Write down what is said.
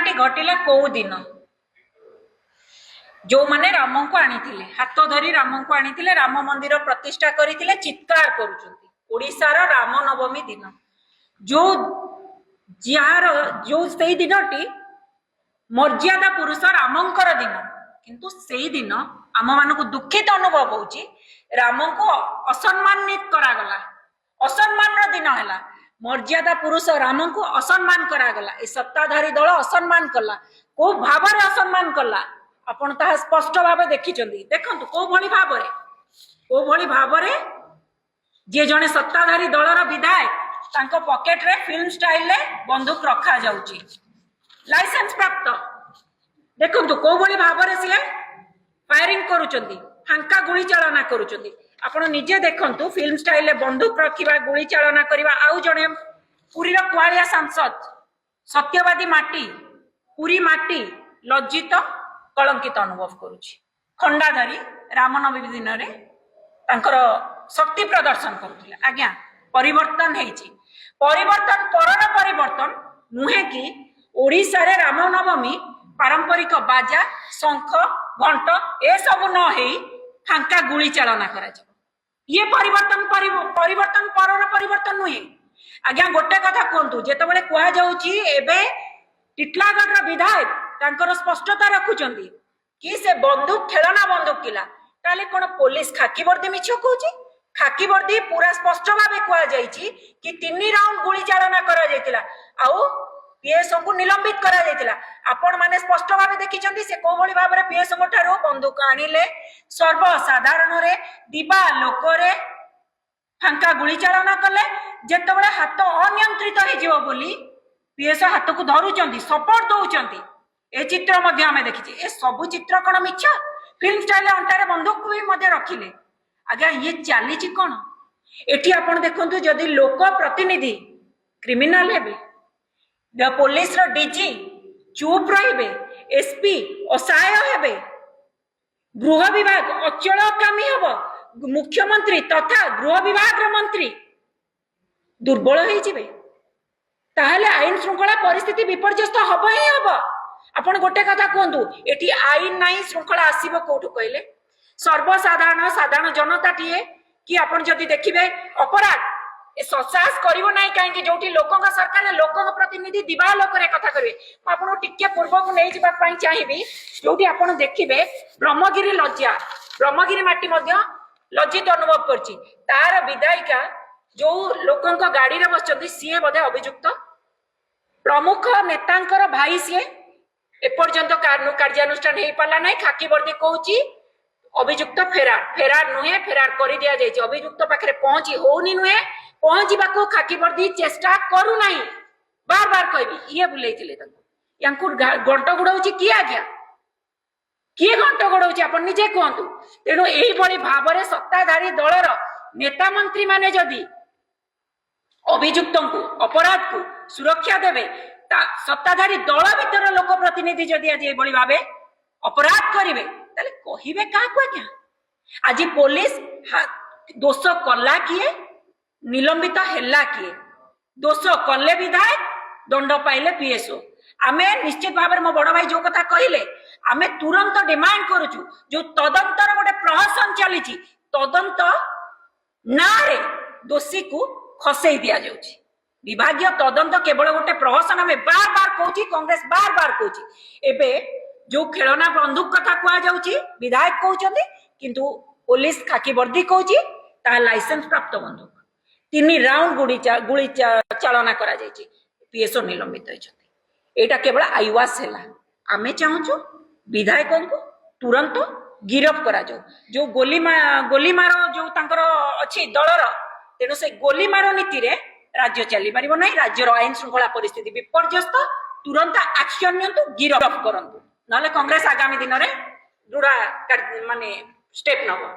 घटनाटी घटिला कौ दिन जो माने राम को आनी हाथ धरी राम को आनी राम मंदिर प्रतिष्ठा करते चित्कार करुशार राम नवमी दिन जो जार जो से दिनटी मर्यादा पुरुष रामंकर दिन किंतु से दिन आम मान दुखित अनुभव हो राम को असम्मानित करागला असम्मान दिन है मर्यादा पुरुष राम को असम्मान करागला ए सत्ताधारी दल असम्मान कला को भाव असम्मान कला आपण ताहा स्पष्ट भाव देखिचंदी देखंतु को भली भाव जे जने सत्ताधारी दलर विधायक तांको पॉकेट रे फिल्म स्टाइल रे बंदूक रखा जाउची लाइसेंस प्राप्त देखंतु को भली भाव रे से फायरिंग करूचंदी फांका गुली चालना करूचंदी आपण निजे देखंतु फिल्म स्टाइल रे बंदूक रखिबा गुली चालना करिबा आउ जने पुरी रो कुआलिया सांसद सत्यवादी माटी पुरी माटी लज्जित कलंकित अनुभव करुछि खंडाधारी रामनवमी दिन रे तांकर शक्ति प्रदर्शन करुथिले आज्ञा परिवर्तन हेछि परिवर्तन परर परिवर्तन नुहे कि ओडिसा रे रामनवमी पारंपरिक बाजा शंख घंट ए सब न हेई फांका गुली चालना करा ये परिवर्तन परिवर्तन परर परिवर्तन नुहे आज्ञा गोटे कथा कहतु जेतबेले कुआ जाउछि एबे टिटलागढ़ विधायक तांकर स्पष्टता रखुचंदी कि से बंदूक खेलना बंदूक किला ताले कोन पुलिस खाकी वर्दी मिछ कहूछि खाकी वर्दी पूरा स्पष्ट भाबे कुआ जाइछि कि 3 राउंड गुली चालना करा जायतिला आउ पीएसओ को निलंबित करा जायतिला आपण माने स्पष्ट भाबे देखिचंदी से को भली भाबरे पीएसओ को ठारो बंदूक आनिले सर्वसाधारण रे दिबा लोक रे फांका गुली चालना कले जेतबेले हाथ अनियंत्रित हे जिवो बोली पीएसओ हाथ को धरुचंदी सपोर्ट दउचंदी ए चित्र मध्य आमे देखिछि ए सब चित्र कोन मिछ फिल्म स्टाइल अंटारे बंदूक भी मध्य रखिले आज्ञा ये चलीछि कोन एठी आपण देखंतु जदी लोक प्रतिनिधि क्रिमिनल हेबे द पुलिस रो डीजी चुप रहिबे एसपी असहाय हेबे गृह विभाग अचल कामी हबो मुख्यमंत्री तथा गृह विभाग रो मंत्री दुर्बल होई जिवे ताहले आईन श्रृंखला परिस्थिति विपर्यस्त हबो ही हबो आपण गोटे कथा कहतु एटी आईन नाही श्रृंखला आसीबो कोठु कहले सर्वसाधारण साधारण जनता टीए कि आपण जदि देखिबे अपराध ए ससास करिवो नाही काहे जोटी लोकंग सरकार लोकंग प्रतिनिधि दिबा लोक रे कथा करिवे आपण टिके पूर्व को नै जिबा पई चाहिबी जोटी आपण देखिबे ब्रह्मगिरी लज्जा ब्रह्मगिरी माटी मध्य लज्जित अनुभव करछि तार विधायिका जो लोकंग गाड़ी रे बसचंदी सीए बधे अभियुक्त प्रमुख नेतांकर भाई सीए एपर्यंत कार्यानुष्ठान हो पाला ना खाकी वर्दी कहूँ अभियुक्त फेरार फेरार नुहे फेरार कर दिया जाए अभियुक्त पाखे पहुंची होनी नुहे पहुंचा को खाकी वर्दी चेष्टा करू ना बार बार कहबी ये बुले घंट गुड़ाऊँ किए आज्ञा किए घंट गुड़ाऊँ आप निजे कहतु तेणु यही भाव में सत्ताधारी दलर नेता मंत्री माने जदि अभियुक्त को अपराध को सुरक्षा देवे सत्ताधारी दल भीतर लोक प्रतिनिधि जदि आज ये भाव अपराध करेंगे ताले कहिबे का आज्ञा आज पुलिस दोष कला किए निलंबित हेला किए दोष कले विधायक दंड पाइले पीएसओ आमे निश्चित भाव मो बड़ भाई जो कथा कहले आमे तुरंत डिमांड करूछु जो तदंतर गोटे प्रहसन चली तदंत ना रे दोषी को खसई दिया जाउछि विभागीय तदंत केवल गोटे प्रहसन में बार बार कहूँ कांग्रेस बार बार कहूँ एबे जो खेलना बंदूक कथा कह जाउछि विधायक कहउछंती किंतु पुलिस खाकी वर्दी कहूँ ता लाइसेंस प्राप्त बंदूक 3 राउंड गुली चालना करा जायछि पीएसओ निलंबित होइछंती एटा केवल आईवास हैला आमे चाहूछु विधायक को तुरंत गिरफ करा जाऊ जो गोली मारो जो तांकर अछि दलर तेणु से गोली मारो नीति रे राज्य चली पारिबो नहीं राज्यर आईन श्रृंखला परिस्थिति विपर्यस्त तुरंत एक्शन नियंतु गिरफ करंतु नले कांग्रेस आगामी दिन रे दृढ़ माने स्टेप नबो।